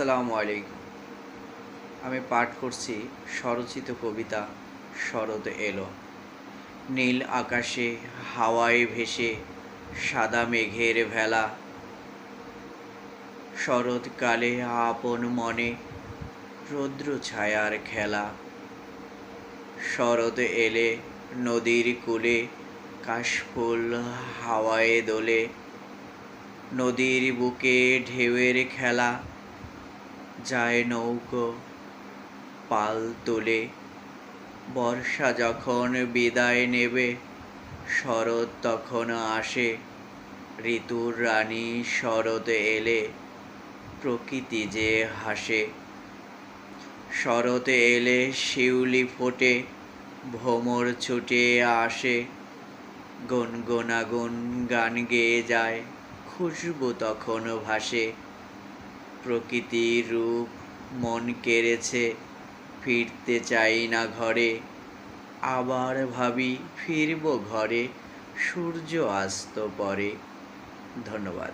আসসালামু আলাইকুম। আমি পাঠ করছি স্বরচিত কবিতা শরৎ এলো। নীল আকাশে হাওয়ায় ভেসে সাদা মেঘের ভেলা, শরৎকালে আপন মনে রৌদ্র ছায়ার খেলা। শরৎ এলে নদীর কূলে কাশফুল হাওয়ায় দোলে, নদীর বুকে ঢেউয়ের খেলা যায় নৌকো পাল তোলে। বর্ষা যখন বিদায় নেবে শরৎ তখন আসে, ঋতুর রানী শরৎ এলে প্রকৃতি যে হাসে। শরৎ এলে শিউলি ফোটে ভ্রমর ছুটে আসে, গুনগুনাগুন গান গেয়ে যায় খুশবু তখন ভাসে। প্রকৃতির রূপ মন কেড়েছে ফিরতে চাই না ঘরে, আবার ভাবি ফিরব ঘরে সূর্য অস্ত পরে। ধন্যবাদ।